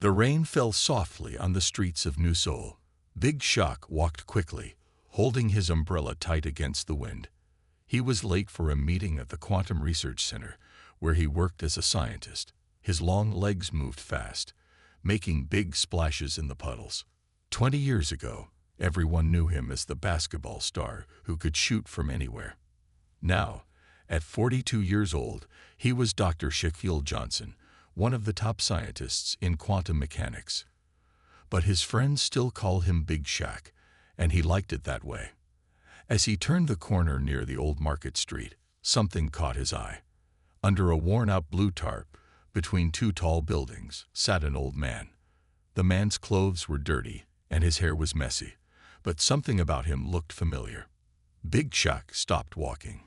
The rain fell softly on the streets of New Seoul. Big Shaq walked quickly, holding his umbrella tight against the wind. He was late for a meeting at the Quantum Research Center, where he worked as a scientist. His long legs moved fast, making big splashes in the puddles. 20 years ago, everyone knew him as the basketball star who could shoot from anywhere. Now, at 42 years old, he was Dr. Shaquille Johnson, one of the top scientists in quantum mechanics. But his friends still call him Big Shaq, and he liked it that way. As he turned the corner near the old Market Street, something caught his eye. Under a worn-out blue tarp, between two tall buildings, sat an old man. The man's clothes were dirty, and his hair was messy, but something about him looked familiar. Big Shaq stopped walking.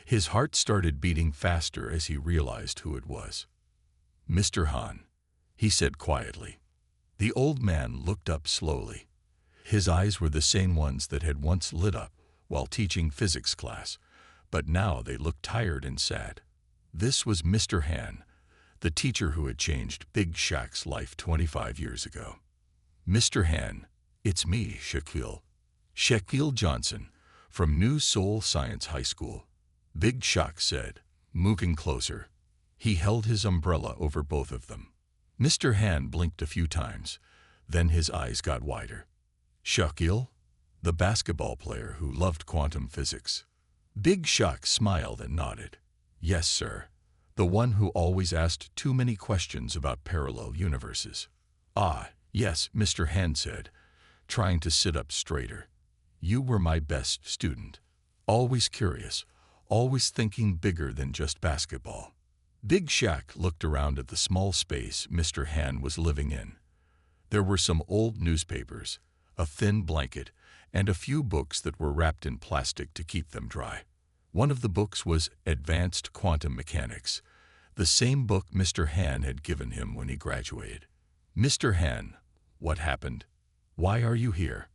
His heart started beating faster as he realized who it was. "Mr. Han," he said quietly. The old man looked up slowly. His eyes were the same ones that had once lit up while teaching physics class, but now they looked tired and sad. This was Mr. Han, the teacher who had changed Big Shaq's life 25 years ago. "Mr. Han, it's me, Shaquille Johnson, from New Seoul Science High School," Big Shaq said, moving closer. He held his umbrella over both of them. Mr. Han blinked a few times, then his eyes got wider. "Shaquille? The basketball player who loved quantum physics?" Big Shaq smiled and nodded. "Yes, sir. The one who always asked too many questions about parallel universes." "Ah, yes," Mr. Han said, trying to sit up straighter. "You were my best student. Always curious, always thinking bigger than just basketball." Big Shaq looked around at the small space Mr. Han was living in. There were some old newspapers, a thin blanket, and a few books that were wrapped in plastic to keep them dry. One of the books was Advanced Quantum Mechanics, the same book Mr. Han had given him when he graduated. "Mr. Han, what happened? Why are you here?"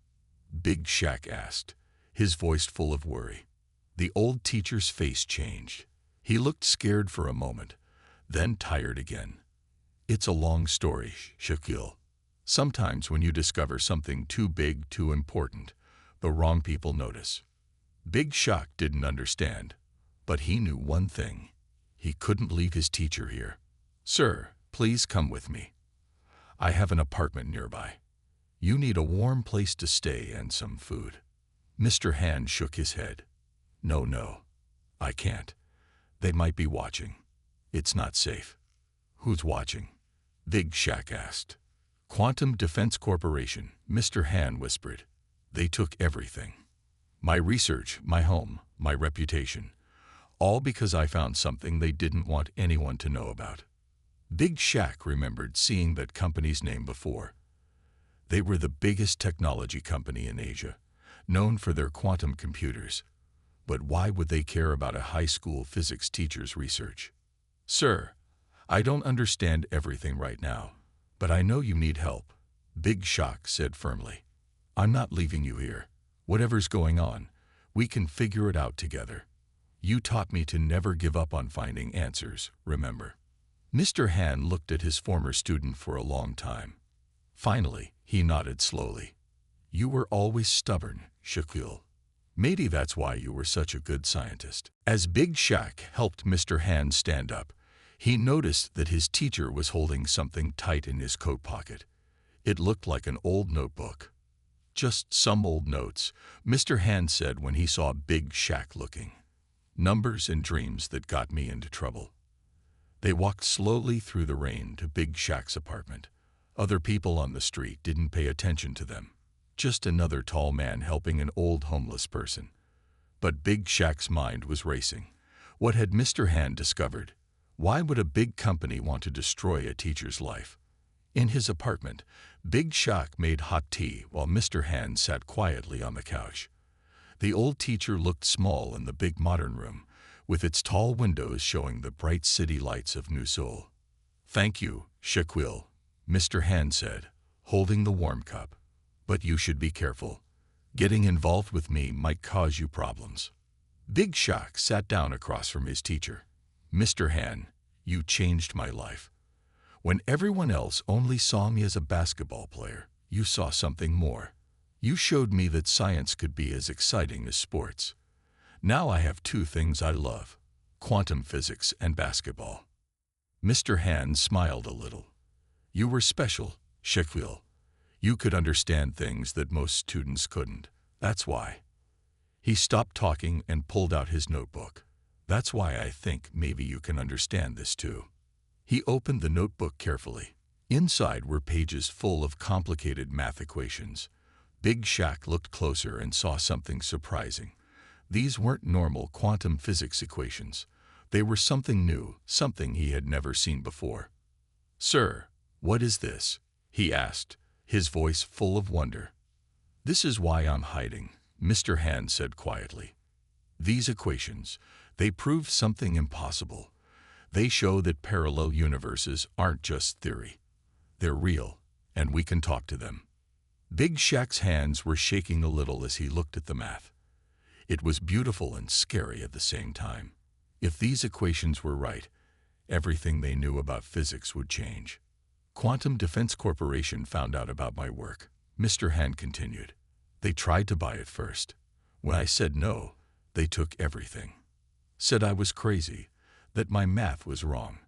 Big Shaq asked, his voice full of worry. The old teacher's face changed. He looked scared for a moment, then tired again. "It's a long story, Shaquille. Sometimes when you discover something too big, too important, the wrong people notice." Big Shaq didn't understand, but he knew one thing. He couldn't leave his teacher here. "Sir, please come with me. I have an apartment nearby. You need a warm place to stay and some food." Mr. Han shook his head. No, I can't. They might be watching. It's not safe." "Who's watching?" Big Shaq asked. "Quantum Defense Corporation," Mr. Han whispered. "They took everything. My research, my home, my reputation. All because I found something they didn't want anyone to know about." Big Shaq remembered seeing that company's name before. They were the biggest technology company in Asia, known for their quantum computers. But why would they care about a high school physics teacher's research? "Sir, I don't understand everything right now, but I know you need help," Big Shaq said firmly. "I'm not leaving you here. Whatever's going on, we can figure it out together. You taught me to never give up on finding answers, remember?" Mr. Han looked at his former student for a long time. Finally, he nodded slowly. "You were always stubborn, Shaquille. Maybe that's why you were such a good scientist." As Big Shaq helped Mr. Han stand up, he noticed that his teacher was holding something tight in his coat pocket. It looked like an old notebook. "Just some old notes," Mr. Han said when he saw Big Shaq looking. "Numbers and dreams that got me into trouble." They walked slowly through the rain to Big Shaq's apartment. Other people on the street didn't pay attention to them. Just another tall man helping an old homeless person. But Big Shaq's mind was racing. What had Mr. Han discovered? Why would a big company want to destroy a teacher's life? In his apartment, Big Shaq made hot tea while Mr. Han sat quietly on the couch. The old teacher looked small in the big modern room, with its tall windows showing the bright city lights of New Seoul. "Thank you, Shaquille," Mr. Han said, holding the warm cup. "But you should be careful. Getting involved with me might cause you problems." Big Shaq sat down across from his teacher. "Mr. Han, you changed my life. When everyone else only saw me as a basketball player, you saw something more. You showed me that science could be as exciting as sports. Now I have two things I love: quantum physics and basketball." Mr. Han smiled a little. "You were special, Shaq. You could understand things that most students couldn't. That's why." He stopped talking and pulled out his notebook. "That's why I think maybe you can understand this too." He opened the notebook carefully. Inside were pages full of complicated math equations. Big Shaq looked closer and saw something surprising. These weren't normal quantum physics equations. They were something new, something he had never seen before. "Sir, what is this?" he asked, his voice full of wonder. "This is why I'm hiding," Mr. Han said quietly. "These equations, they prove something impossible. They show that parallel universes aren't just theory. They're real, and we can talk to them." Big Shaq's hands were shaking a little as he looked at the math. It was beautiful and scary at the same time. If these equations were right, everything they knew about physics would change. "Quantum Defense Corporation found out about my work," Mr. Han continued. "They tried to buy it first. When I said no, they took everything. Said I was crazy, that my math was wrong.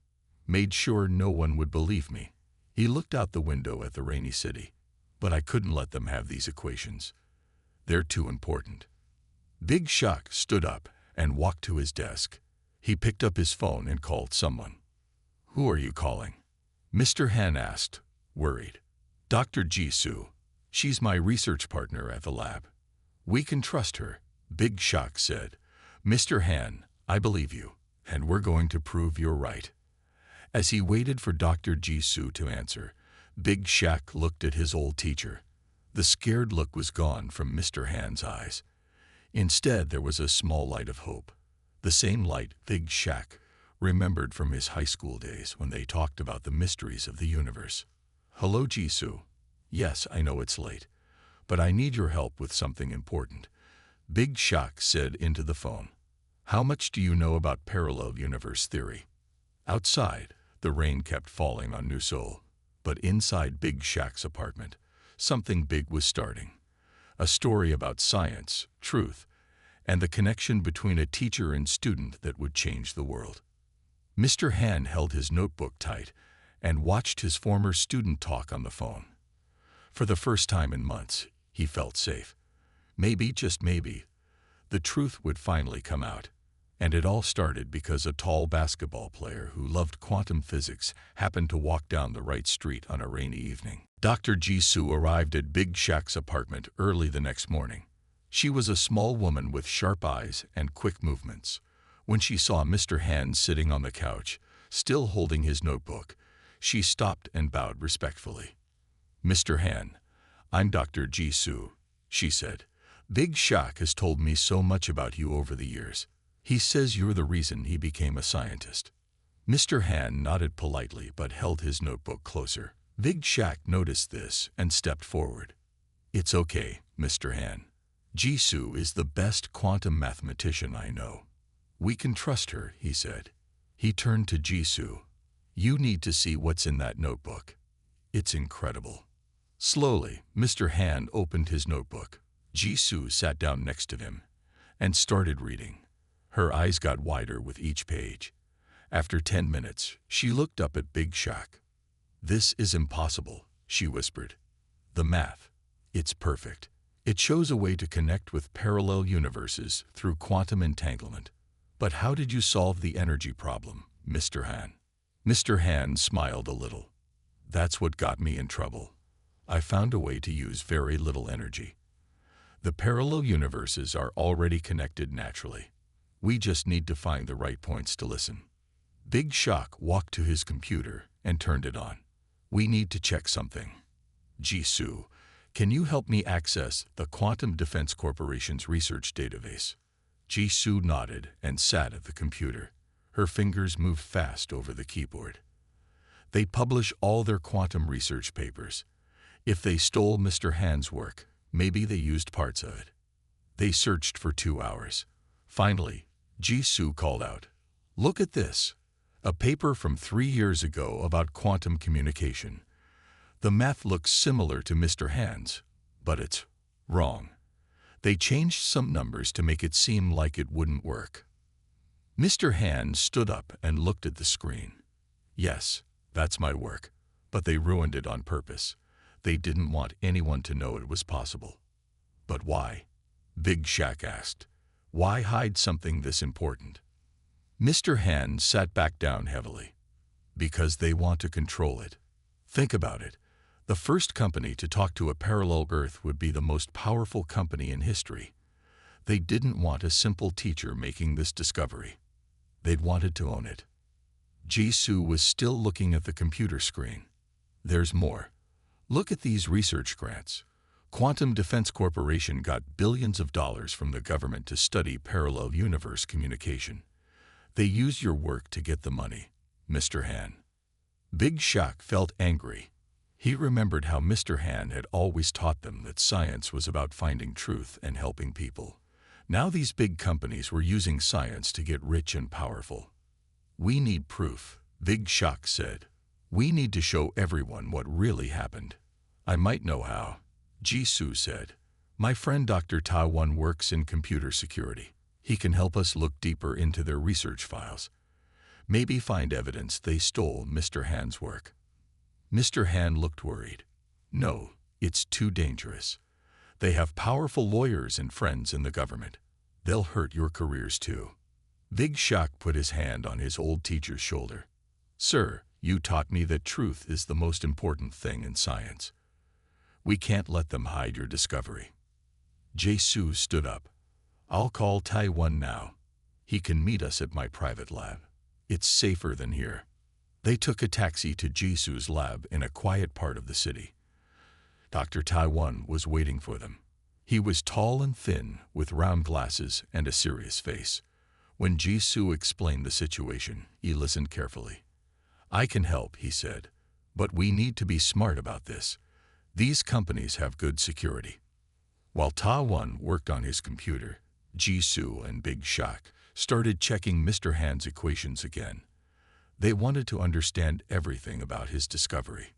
Made sure no one would believe me." He looked out the window at the rainy city. "But I couldn't let them have these equations. They're too important." Big Shaq stood up and walked to his desk. He picked up his phone and called someone. "Who are you calling?" Mr. Han asked, worried. "Dr. Jisoo. She's my research partner at the lab." "We can trust her," Big Shaq said. "Mr. Han, I believe you, and we're going to prove you're right." As he waited for Dr. Jisoo to answer, Big Shaq looked at his old teacher. The scared look was gone from Mr. Han's eyes. Instead, there was a small light of hope. The same light Big Shaq remembered from his high school days when they talked about the mysteries of the universe. "Hello, Jisoo. Yes, I know it's late, but I need your help with something important," Big Shaq said into the phone. "How much do you know about parallel universe theory?" Outside, the rain kept falling on New Seoul, but inside Big Shaq's apartment, something big was starting. A story about science, truth, and the connection between a teacher and student that would change the world. Mr. Han held his notebook tight and watched his former student talk on the phone. For the first time in months, he felt safe. Maybe, just maybe, the truth would finally come out. And it all started because a tall basketball player who loved quantum physics happened to walk down the right street on a rainy evening. Dr. Jisoo arrived at Big Shaq's apartment early the next morning. She was a small woman with sharp eyes and quick movements. When she saw Mr. Han sitting on the couch, still holding his notebook, she stopped and bowed respectfully. "Mr. Han, I'm Dr. Jisoo," she said. "Big Shaq has told me so much about you over the years. He says you're the reason he became a scientist." Mr. Han nodded politely but held his notebook closer. Big Shaq noticed this and stepped forward. "It's okay, Mr. Han. Jisoo is the best quantum mathematician I know. We can trust her," he said. He turned to Jisoo. "You need to see what's in that notebook. It's incredible." Slowly, Mr. Han opened his notebook. Jisoo sat down next to him and started reading. Her eyes got wider with each page. After 10 minutes, she looked up at Big Shaq. "This is impossible," she whispered. "The math, it's perfect. It shows a way to connect with parallel universes through quantum entanglement. But how did you solve the energy problem, Mr. Han?" Mr. Han smiled a little. "That's what got me in trouble. I found a way to use very little energy. The parallel universes are already connected naturally. We just need to find the right points to listen." Big Shaq walked to his computer and turned it on. "We need to check something. Jisoo, can you help me access the Quantum Defense Corporation's research database?" Jisoo nodded and sat at the computer. Her fingers moved fast over the keyboard. "They publish all their quantum research papers. If they stole Mr. Han's work, maybe they used parts of it." They searched for 2 hours. Finally, Jisoo called out, "Look at this. A paper from 3 years ago about quantum communication. The math looks similar to Mr. Hand's, but it's wrong. They changed some numbers to make it seem like it wouldn't work. Mr. Hand stood up and looked at the screen. Yes, that's my work, but they ruined it on purpose. They didn't want anyone to know it was possible. But why? Big Shaq asked. Why hide something this important? Mr. Hand sat back down heavily. Because they want to control it. Think about it. The first company to talk to a parallel Earth would be the most powerful company in history. They didn't want a simple teacher making this discovery. They'd wanted to own it. Jisoo was still looking at the computer screen. There's more. Look at these research grants. Quantum Defense Corporation got billions of dollars from the government to study parallel universe communication. They used your work to get the money, Mr. Han. Big Shaq felt angry. He remembered how Mr. Han had always taught them that science was about finding truth and helping people. Now these big companies were using science to get rich and powerful. We need proof, Big Shaq said. We need to show everyone what really happened. I might know how, Jisoo said. My friend Dr. Taiwan works in computer security. He can help us look deeper into their research files. Maybe find evidence they stole Mr. Han's work. Mr. Han looked worried. No, it's too dangerous. They have powerful lawyers and friends in the government. They'll hurt your careers too. Big Shaq put his hand on his old teacher's shoulder. Sir, you taught me that truth is the most important thing in science. We can't let them hide your discovery. Jisoo stood up. I'll call Taiwan now. He can meet us at my private lab. It's safer than here. They took a taxi to Jisoo's lab in a quiet part of the city. Dr. Taiwan was waiting for them. He was tall and thin, with round glasses and a serious face. When Jisoo explained the situation, he listened carefully. I can help, he said, but we need to be smart about this. These companies have good security. While Taiwan worked on his computer, Jisoo and Big Shaq started checking Mr. Han's equations again. They wanted to understand everything about his discovery.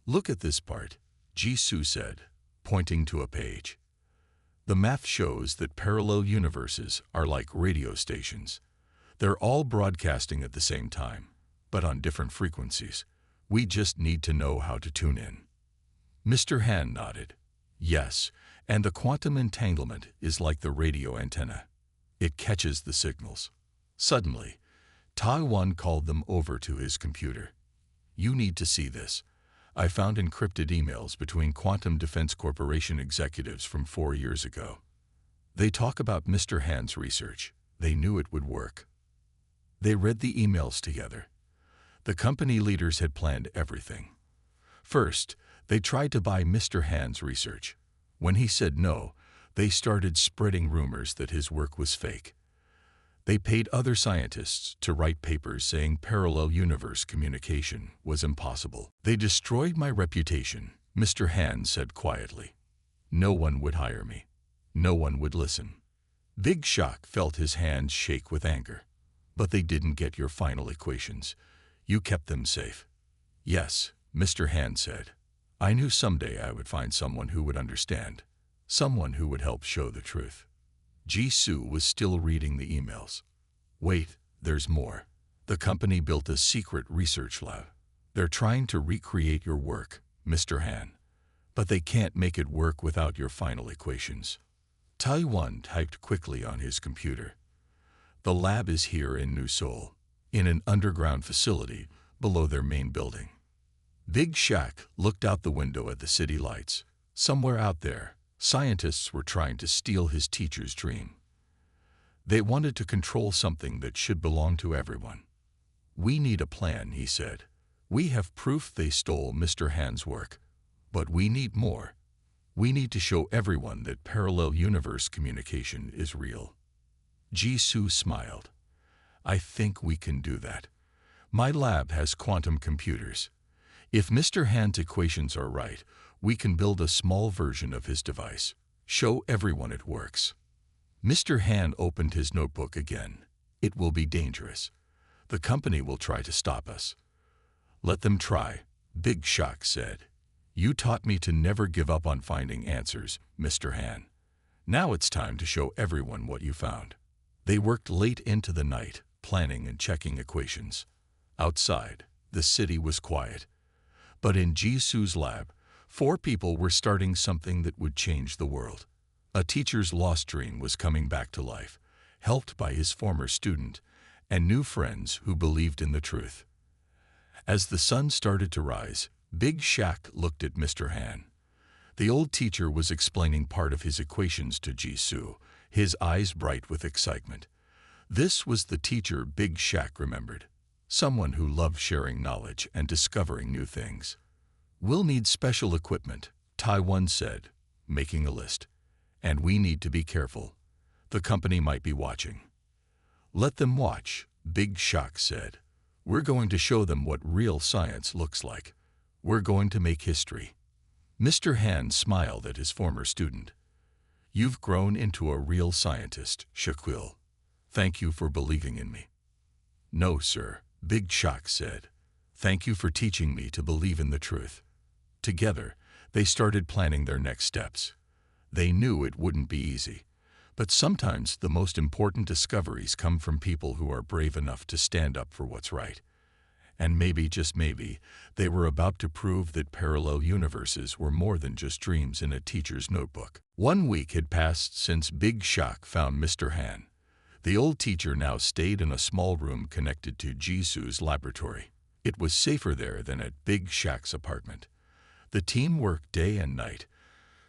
Look at this part, Jisoo said, pointing to a page. The math shows that parallel universes are like radio stations. They're all broadcasting at the same time, but on different frequencies. We just need to know how to tune in. Mr. Han nodded. Yes, and the quantum entanglement is like the radio antenna. It catches the signals. Suddenly, Taiwan called them over to his computer. You need to see this. I found encrypted emails between Quantum Defense Corporation executives from 4 years ago. They talk about Mr. Han's research. They knew it would work. They read the emails together. The company leaders had planned everything. First, they tried to buy Mr. Han's research. When he said no, they started spreading rumors that his work was fake. They paid other scientists to write papers saying parallel universe communication was impossible. They destroyed my reputation, Mr. Han said quietly. No one would hire me. No one would listen. Big Shaq felt his hands shake with anger. But they didn't get your final equations. You kept them safe. Yes, Mr. Han said. I knew someday I would find someone who would understand. Someone who would help show the truth. Jisoo was still reading the emails. Wait, there's more. The company built a secret research lab. They're trying to recreate your work, Mr. Han. But they can't make it work without your final equations. Taiwan typed quickly on his computer. The lab is here in New Seoul, in an underground facility below their main building. Big Shaq looked out the window at the city lights. Somewhere out there, scientists were trying to steal his teacher's dream. They wanted to control something that should belong to everyone. We need a plan, he said. We have proof they stole Mr. Han's work. But we need more. We need to show everyone that parallel universe communication is real. Jisoo smiled. I think we can do that. My lab has quantum computers. If Mr. Han's equations are right, we can build a small version of his device. Show everyone it works. Mr. Han opened his notebook again. It will be dangerous. The company will try to stop us. Let them try, Big Shaq said. You taught me to never give up on finding answers, Mr. Han. Now it's time to show everyone what you found. They worked late into the night, planning and checking equations. Outside, the city was quiet. But in Jisoo's lab, 4 people were starting something that would change the world. A teacher's lost dream was coming back to life, helped by his former student and new friends who believed in the truth. As the sun started to rise, Big Shaq looked at Mr. Han. The old teacher was explaining part of his equations to Jisoo, his eyes bright with excitement. This was the teacher Big Shaq remembered, someone who loved sharing knowledge and discovering new things. We'll need special equipment, Taiwan said, making a list. And we need to be careful. The company might be watching. Let them watch, Big Shaq said. We're going to show them what real science looks like. We're going to make history. Mr. Han smiled at his former student. You've grown into a real scientist, Shaquille. Thank you for believing in me. No, sir, Big Shaq said. Thank you for teaching me to believe in the truth. Together, they started planning their next steps. They knew it wouldn't be easy, but sometimes the most important discoveries come from people who are brave enough to stand up for what's right. And maybe, just maybe, they were about to prove that parallel universes were more than just dreams in a teacher's notebook. 1 week had passed since Big Shaq found Mr. Han. The old teacher now stayed in a small room connected to Jisoo's laboratory. It was safer there than at Big Shaq's apartment. The team worked day and night,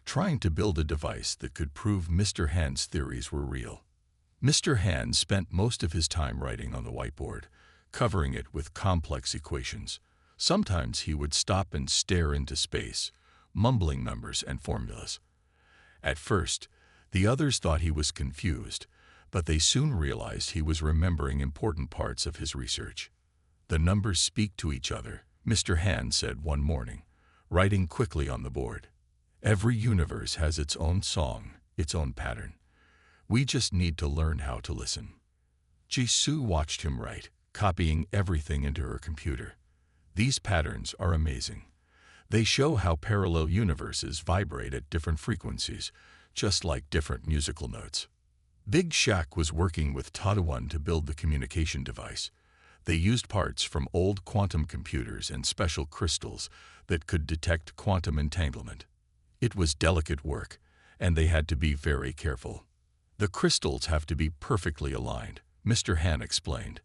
trying to build a device that could prove Mr. Han's theories were real. Mr. Han spent most of his time writing on the whiteboard, covering it with complex equations. Sometimes he would stop and stare into space, mumbling numbers and formulas. At first, the others thought he was confused, but they soon realized he was remembering important parts of his research. The numbers speak to each other, Mr. Han said one morning, writing quickly on the board. Every universe has its own song, its own pattern. We just need to learn how to listen. Jisoo watched him write, copying everything into her computer. These patterns are amazing. They show how parallel universes vibrate at different frequencies, just like different musical notes. Big Shaq was working with Taiwan to build the communication device. They used parts from old quantum computers and special crystals that could detect quantum entanglement. It was delicate work, and they had to be very careful. The crystals have to be perfectly aligned, Mr. Han explained.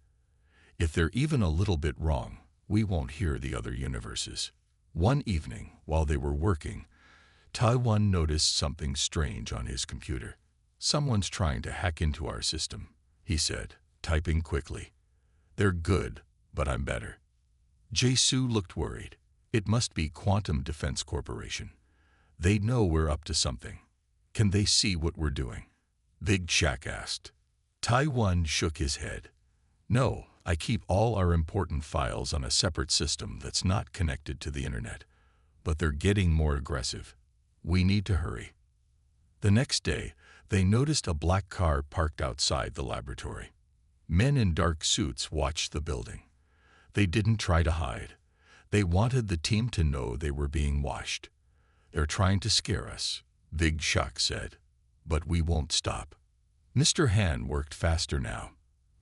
If they're even a little bit wrong, we won't hear the other universes. One evening, while they were working, Taiwan noticed something strange on his computer. Someone's trying to hack into our system, he said, typing quickly. They're good, but I'm better. Jisoo looked worried. It must be Quantum Defense Corporation. They know we're up to something. Can they see what we're doing? Big Shaq asked. Taiwan shook his head. No, I keep all our important files on a separate system that's not connected to the internet. But they're getting more aggressive. We need to hurry. The next day, they noticed a black car parked outside the laboratory. Men in dark suits watched the building. They didn't try to hide. They wanted the team to know they were being watched. They're trying to scare us, Big Shaq said. But we won't stop. Mr. Han worked faster now.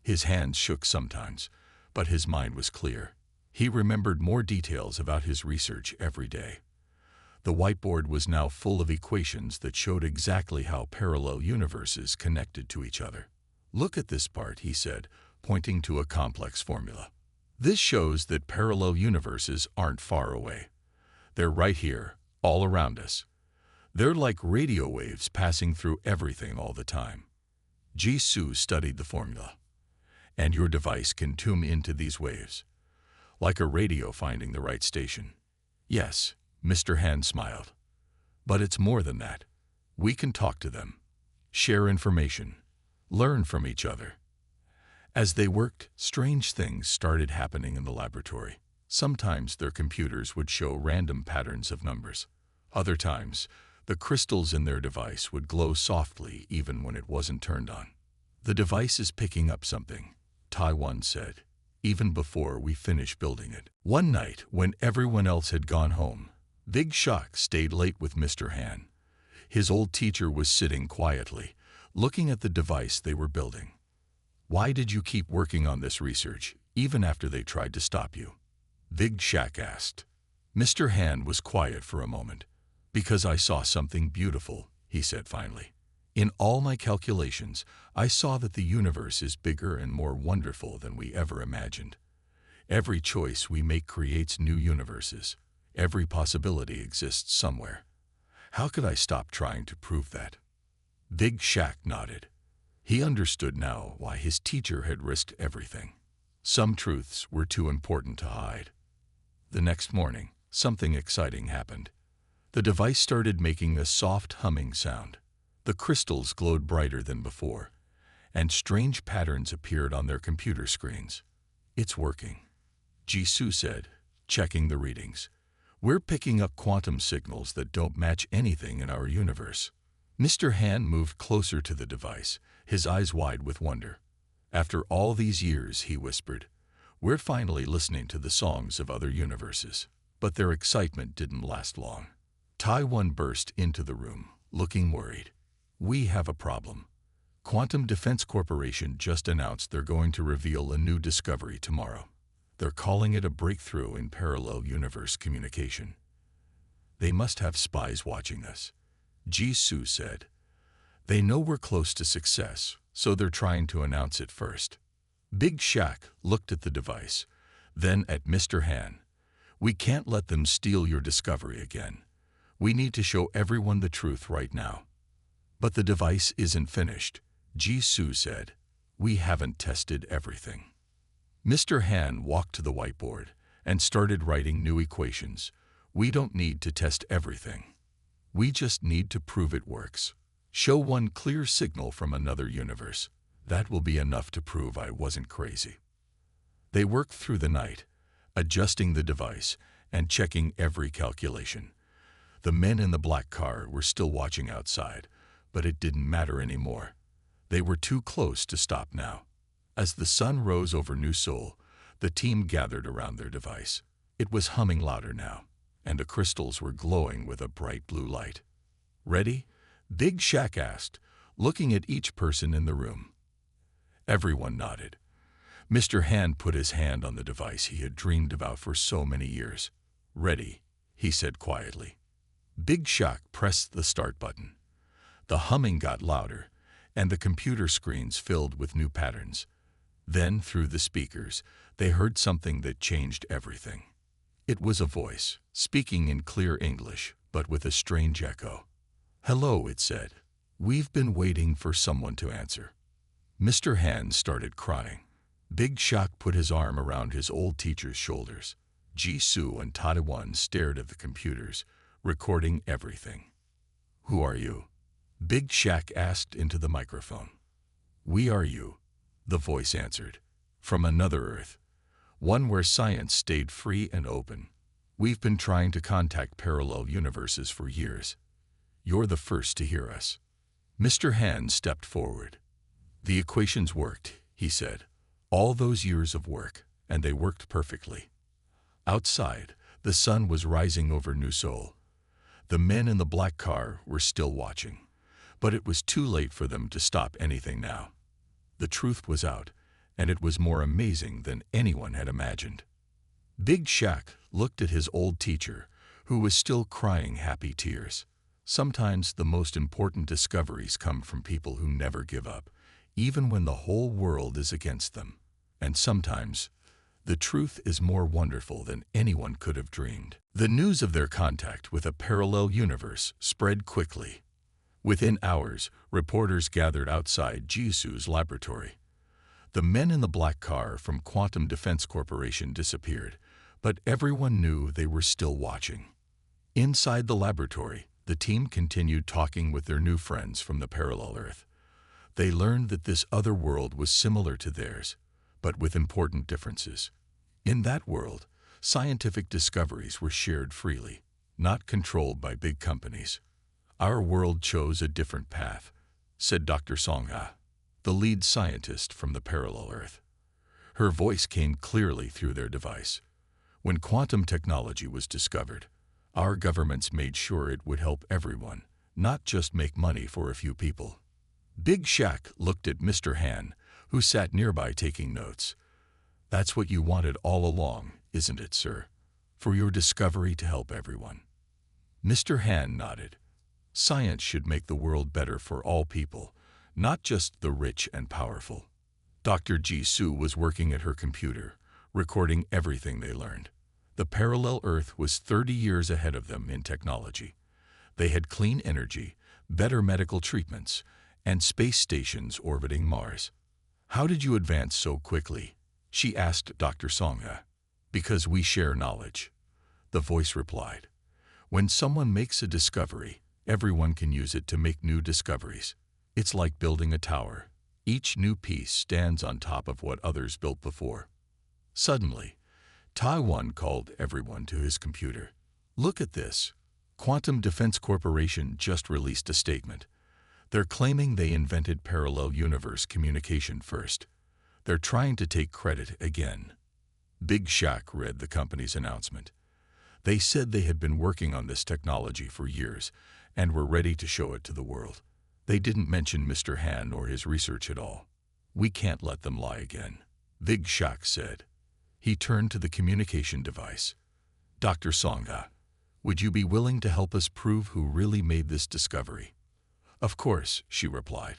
His hands shook sometimes, but his mind was clear. He remembered more details about his research every day. The whiteboard was now full of equations that showed exactly how parallel universes connected to each other. Look at this part, he said, pointing to a complex formula. This shows that parallel universes aren't far away. They're right here, all around us. They're like radio waves passing through everything all the time. Jisoo studied the formula. And your device can tune into these waves, like a radio finding the right station. Yes, Mr. Han smiled. But it's more than that. We can talk to them, share information, learn from each other. As they worked, strange things started happening in the laboratory. Sometimes their computers would show random patterns of numbers. Other times, the crystals in their device would glow softly even when it wasn't turned on. The device is picking up something, Taiwan said. even before we finished building it. One night, when everyone else had gone home, Big Shaq stayed late with Mr. Han. His old teacher was sitting quietly, looking at the device they were building. "Why did you keep working on this research, even after they tried to stop you?" Big Shaq asked. Mr. Han was quiet for a moment. "Because I saw something beautiful," he said finally. "In all my calculations, I saw that the universe is bigger and more wonderful than we ever imagined. Every choice we make creates new universes. Every possibility exists somewhere. How could I stop trying to prove that?" Big Shaq nodded. He understood now why his teacher had risked everything. Some truths were too important to hide. The next morning, something exciting happened. The device started making a soft humming sound. The crystals glowed brighter than before, and strange patterns appeared on their computer screens. "It's working," Jisoo said, checking the readings. "We're picking up quantum signals that don't match anything in our universe." Mr. Han moved closer to the device, his eyes wide with wonder. "After all these years," he whispered, "we're finally listening to the songs of other universes." But their excitement didn't last long. Taiwan burst into the room, looking worried. "We have a problem. Quantum Defense Corporation just announced they're going to reveal a new discovery tomorrow. They're calling it a breakthrough in parallel universe communication. They must have spies watching us," Jisoo said. "They know we're close to success, so they're trying to announce it first." Big Shaq looked at the device, then at Mr. Han. "We can't let them steal your discovery again. We need to show everyone the truth right now." "But the device isn't finished," Jisoo said. "We haven't tested everything." Mr. Han walked to the whiteboard and started writing new equations. "We don't need to test everything. We just need to prove it works. Show one clear signal from another universe. That will be enough to prove I wasn't crazy." They worked through the night, adjusting the device and checking every calculation. The men in the black car were still watching outside, but it didn't matter anymore. They were too close to stop now. As the sun rose over New Seoul, the team gathered around their device. It was humming louder now, and the crystals were glowing with a bright blue light. "Ready?" Big Shaq asked, looking at each person in the room. Everyone nodded. Mr. Han put his hand on the device he had dreamed about for so many years. "Ready," he said quietly. Big Shaq pressed the start button. The humming got louder, and the computer screens filled with new patterns. Then, through the speakers, they heard something that changed everything. It was a voice, speaking in clear English, but with a strange echo. "Hello," it said. "We've been waiting for someone to answer." Mr. Han started crying. Big Shaq put his arm around his old teacher's shoulders. Jisoo and Taiwan stared at the computers, recording everything. "Who are you?" Big Shaq asked into the microphone. "We are you," the voice answered. "From another Earth. One where science stayed free and open. We've been trying to contact parallel universes for years. You're the first to hear us." Mr. Han stepped forward. "The equations worked," he said. "All those years of work, and they worked perfectly." Outside, the sun was rising over New Seoul. The men in the black car were still watching, but it was too late for them to stop anything now. The truth was out, and it was more amazing than anyone had imagined. Big Shaq looked at his old teacher, who was still crying happy tears. Sometimes the most important discoveries come from people who never give up, even when the whole world is against them. And sometimes, the truth is more wonderful than anyone could have dreamed. The news of their contact with a parallel universe spread quickly. Within hours, reporters gathered outside Jisoo's laboratory. The men in the black car from Quantum Defense Corporation disappeared, but everyone knew they were still watching. Inside the laboratory, the team continued talking with their new friends from the parallel Earth. They learned that this other world was similar to theirs, but with important differences. In that world, scientific discoveries were shared freely, not controlled by big companies. "Our world chose a different path," said Dr. Songha, the lead scientist from the parallel Earth. Her voice came clearly through their device. When quantum technology was discovered, our governments made sure it would help everyone, not just make money for a few people. Big Shaq looked at Mr. Han, who sat nearby taking notes. That's what you wanted all along, isn't it, sir? For your discovery to help everyone. Mr. Han nodded. Science should make the world better for all people, not just the rich and powerful. Dr. Jisoo was working at her computer, recording everything they learned. The parallel Earth was 30 years ahead of them in technology. They had clean energy, better medical treatments, and space stations orbiting Mars. How did you advance so quickly? She asked Dr. Songha. Because we share knowledge, the voice replied. When someone makes a discovery, everyone can use it to make new discoveries. It's like building a tower. Each new piece stands on top of what others built before. Suddenly, Taiwan called everyone to his computer. Look at this. Quantum Defense Corporation just released a statement. They're claiming they invented parallel universe communication first. They're trying to take credit again. Big Shaq read the company's announcement. They said they had been working on this technology for years and were ready to show it to the world. They didn't mention Mr. Han or his research at all. We can't let them lie again, Big Shaq said. He turned to the communication device. Dr. Songha, would you be willing to help us prove who really made this discovery? Of course, she replied.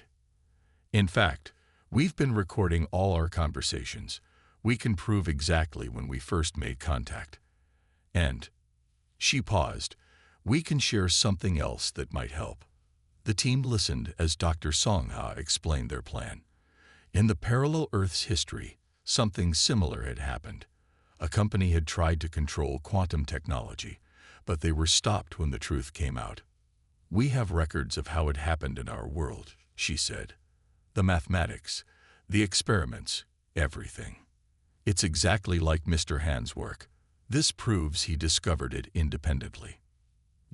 In fact, we've been recording all our conversations. We can prove exactly when we first made contact. And, she paused, we can share something else that might help. The team listened as Dr. Songha explained their plan. In the parallel Earth's history, something similar had happened. A company had tried to control quantum technology, but they were stopped when the truth came out. We have records of how it happened in our world, she said. The mathematics, the experiments, everything. It's exactly like Mr. Han's work. This proves he discovered it independently.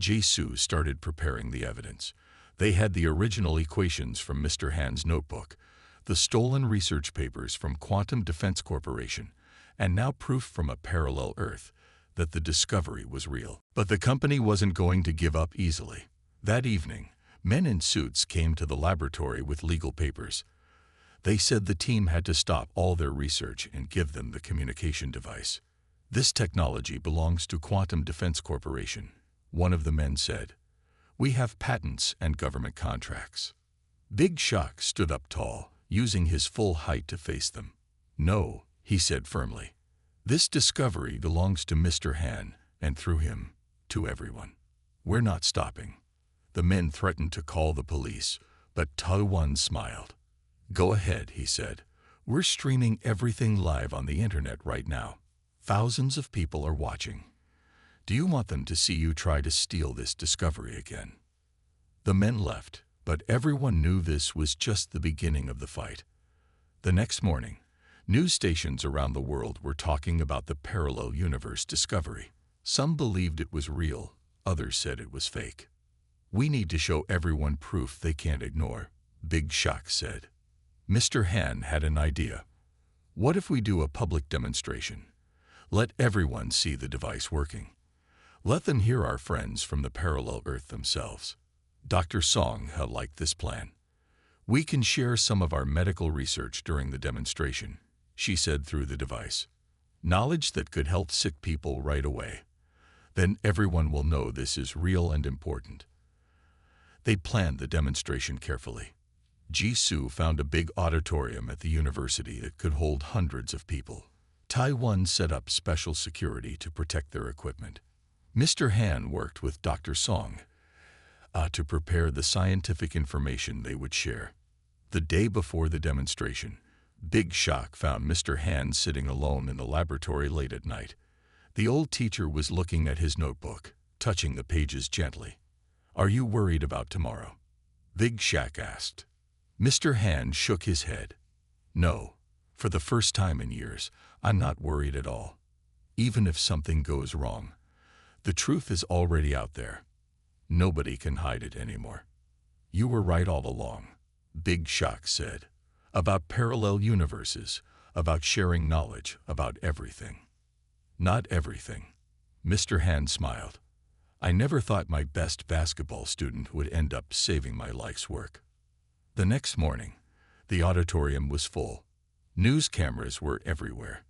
Jisoo started preparing the evidence. They had the original equations from Mr. Han's notebook, the stolen research papers from Quantum Defense Corporation, and now proof from a parallel Earth that the discovery was real. But the company wasn't going to give up easily. That evening, men in suits came to the laboratory with legal papers. They said the team had to stop all their research and give them the communication device. This technology belongs to Quantum Defense Corporation, one of the men said. We have patents and government contracts. Big Shaq stood up tall, using his full height to face them. No, he said firmly. This discovery belongs to Mr. Han, and through him, to everyone. We're not stopping. The men threatened to call the police, but Taiwan smiled. Go ahead, he said. We're streaming everything live on the internet right now. Thousands of people are watching. Do you want them to see you try to steal this discovery again? The men left, but everyone knew this was just the beginning of the fight. The next morning, news stations around the world were talking about the parallel universe discovery. Some believed it was real, others said it was fake. We need to show everyone proof they can't ignore, Big Shaq said. Mr. Han had an idea. What if we do a public demonstration? Let everyone see the device working. Let them hear our friends from the parallel Earth themselves. Dr. Songha liked this plan. We can share some of our medical research during the demonstration, she said through the device. Knowledge that could help sick people right away. Then everyone will know this is real and important. They planned the demonstration carefully. Jisoo found a big auditorium at the university that could hold hundreds of people. Taiwan set up special security to protect their equipment. Mr. Han worked with Dr. Song to prepare the scientific information they would share. The day before the demonstration, Big Shaq found Mr. Han sitting alone in the laboratory late at night. The old teacher was looking at his notebook, touching the pages gently. Are you worried about tomorrow? Big Shaq asked. Mr. Han shook his head. No, for the first time in years, I'm not worried at all. Even if something goes wrong, the truth is already out there. Nobody can hide it anymore. You were right all along, Big Shaq said. About parallel universes, about sharing knowledge about everything. Not everything. Mr. Hand smiled. I never thought my best basketball student would end up saving my life's work. The next morning, the auditorium was full. News cameras were everywhere.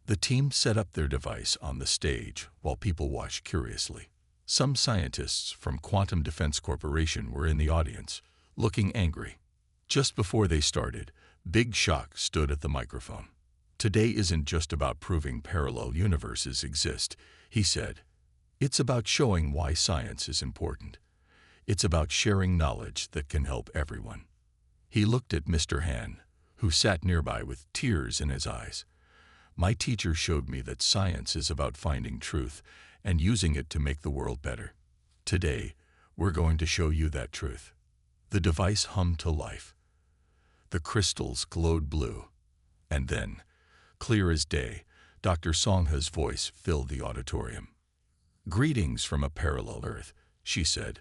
The team set up their device on the stage while people watched curiously. Some scientists from Quantum Defense Corporation were in the audience, looking angry. Just before they started, Big Shaq stood at the microphone. Today isn't just about proving parallel universes exist, he said. It's about showing why science is important. It's about sharing knowledge that can help everyone. He looked at Mr. Han, who sat nearby with tears in his eyes. My teacher showed me that science is about finding truth and using it to make the world better. Today, we're going to show you that truth. The device hummed to life. The crystals glowed blue. And then, clear as day, Dr. Songha's voice filled the auditorium. Greetings from a parallel Earth, she said.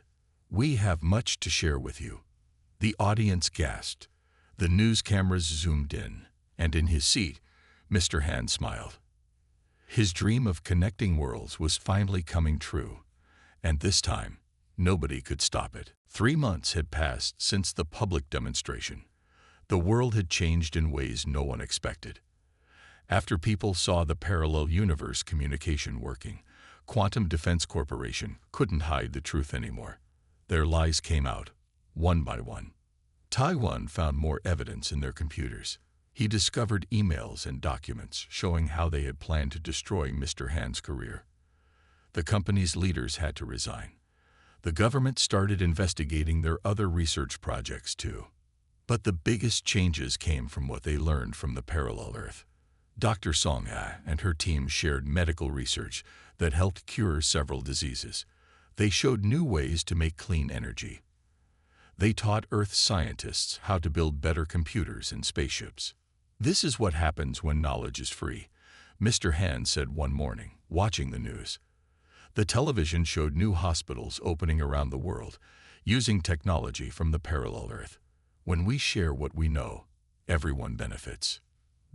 We have much to share with you. The audience gasped. The news cameras zoomed in, and in his seat, Mr. Han smiled. His dream of connecting worlds was finally coming true, and this time, nobody could stop it. 3 months had passed since the public demonstration. The world had changed in ways no one expected. After people saw the parallel universe communication working, Quantum Defense Corporation couldn't hide the truth anymore. Their lies came out, one by one. Taiwan found more evidence in their computers. He discovered emails and documents showing how they had planned to destroy Mr. Han's career. The company's leaders had to resign. The government started investigating their other research projects too. But the biggest changes came from what they learned from the parallel Earth. Dr. Songha and her team shared medical research that helped cure several diseases. They showed new ways to make clean energy. They taught Earth scientists how to build better computers and spaceships. This is what happens when knowledge is free, Mr. Han said one morning, watching the news. The television showed new hospitals opening around the world, using technology from the parallel Earth. When we share what we know, everyone benefits.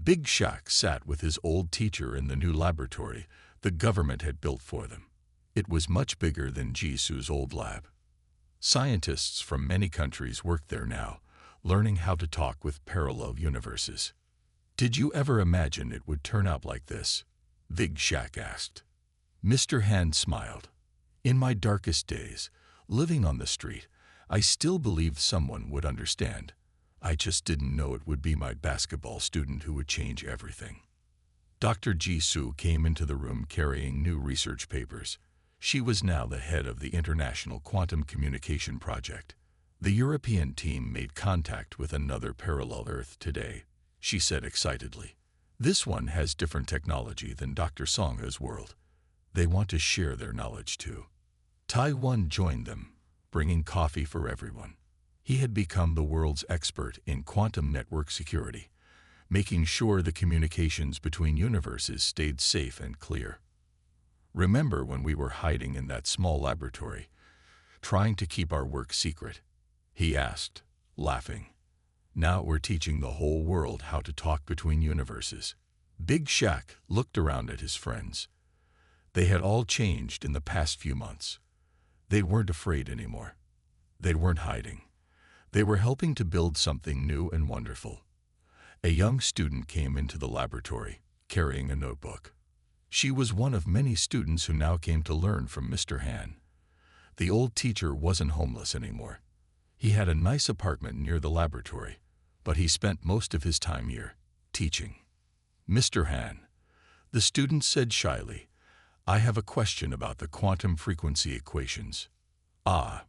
Big Shaq sat with his old teacher in the new laboratory the government had built for them. It was much bigger than Jisu's old lab. Scientists from many countries worked there now, learning how to talk with parallel universes. Did you ever imagine it would turn out like this? Big Shaq asked. Mr. Han smiled. In my darkest days, living on the street, I still believed someone would understand. I just didn't know it would be my basketball student who would change everything. Dr. Jisu came into the room carrying new research papers. She was now the head of the International Quantum Communication Project. The European team made contact with another parallel Earth today, she said excitedly. This one has different technology than Dr. Songha's world. They want to share their knowledge too. Taiwan joined them, bringing coffee for everyone. He had become the world's expert in quantum network security, making sure the communications between universes stayed safe and clear. Remember when we were hiding in that small laboratory, trying to keep our work secret? He asked, laughing. Now we're teaching the whole world how to talk between universes. Big Shaq looked around at his friends. They had all changed in the past few months. They weren't afraid anymore. They weren't hiding. They were helping to build something new and wonderful. A young student came into the laboratory, carrying a notebook. She was one of many students who now came to learn from Mr. Han. The old teacher wasn't homeless anymore. He had a nice apartment near the laboratory, but he spent most of his time here, teaching. Mr. Han, the student said shyly, I have a question about the quantum frequency equations. Ah,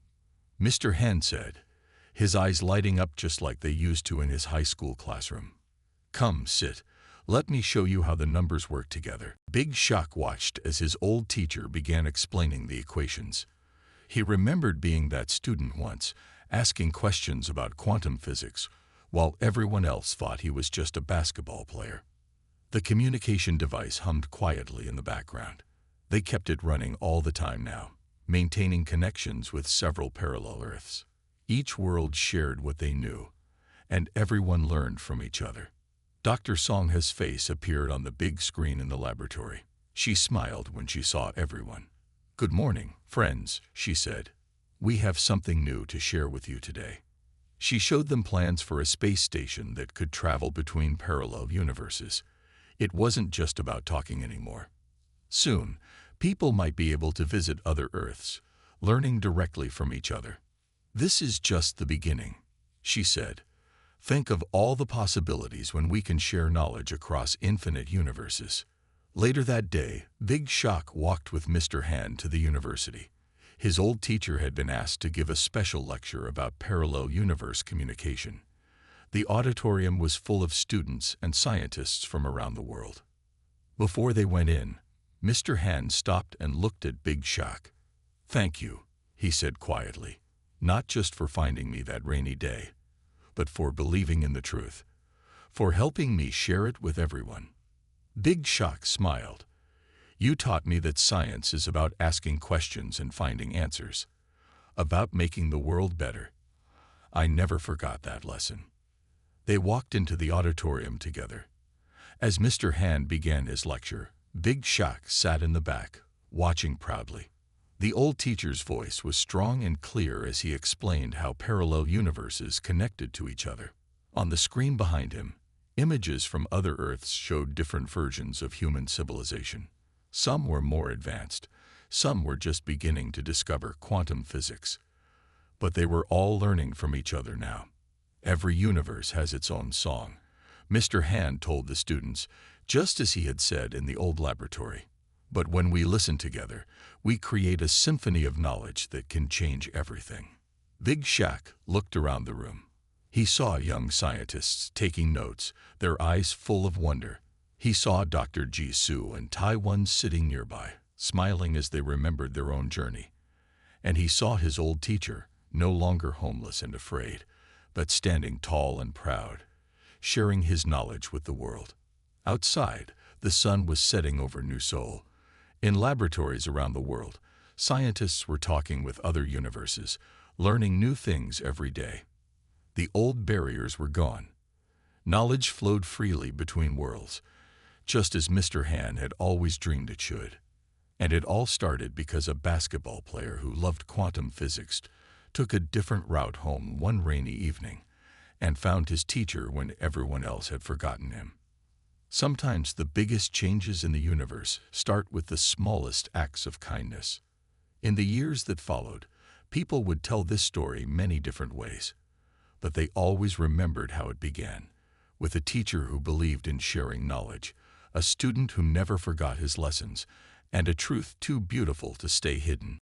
Mr. Han said, his eyes lighting up just like they used to in his high school classroom. Come, sit. Let me show you how the numbers work together. Big Shaq watched as his old teacher began explaining the equations. He remembered being that student once, asking questions about quantum physics, while everyone else thought he was just a basketball player. The communication device hummed quietly in the background. They kept it running all the time now, maintaining connections with several parallel Earths. Each world shared what they knew, and everyone learned from each other. Dr. Songha's face appeared on the big screen in the laboratory. She smiled when she saw everyone. "Good morning, friends," she said. "We have something new to share with you today." She showed them plans for a space station that could travel between parallel universes. It wasn't just about talking anymore. Soon, people might be able to visit other Earths, learning directly from each other. "This is just the beginning," she said. "Think of all the possibilities when we can share knowledge across infinite universes." Later that day, Big Shaq walked with Mr. Han to the university. His old teacher had been asked to give a special lecture about parallel universe communication. The auditorium was full of students and scientists from around the world. Before they went in, Mr. Han stopped and looked at Big Shaq. "Thank you," he said quietly, "not just for finding me that rainy day, but for believing in the truth, for helping me share it with everyone." Big Shaq smiled. "You taught me that science is about asking questions and finding answers, about making the world better. I never forgot that lesson." They walked into the auditorium together. As Mr. Han began his lecture, Big Shaq sat in the back, watching proudly. The old teacher's voice was strong and clear as he explained how parallel universes connected to each other. On the screen behind him, images from other Earths showed different versions of human civilization. Some were more advanced, some were just beginning to discover quantum physics. But they were all learning from each other now. "Every universe has its own song," Mr. Han told the students, just as he had said in the old laboratory. "But when we listen together, we create a symphony of knowledge that can change everything." Big Shaq looked around the room. He saw young scientists taking notes, their eyes full of wonder. He saw Dr. Jisoo and Taiwan sitting nearby, smiling as they remembered their own journey. And he saw his old teacher, no longer homeless and afraid, but standing tall and proud, sharing his knowledge with the world. Outside, the sun was setting over New Seoul. In laboratories around the world, scientists were talking with other universes, learning new things every day. The old barriers were gone. Knowledge flowed freely between worlds, just as Mr. Han had always dreamed it should. And it all started because a basketball player who loved quantum physics took a different route home one rainy evening and found his teacher when everyone else had forgotten him. Sometimes the biggest changes in the universe start with the smallest acts of kindness. In the years that followed, people would tell this story many different ways, but they always remembered how it began, with a teacher who believed in sharing knowledge, a student who never forgot his lessons, and a truth too beautiful to stay hidden.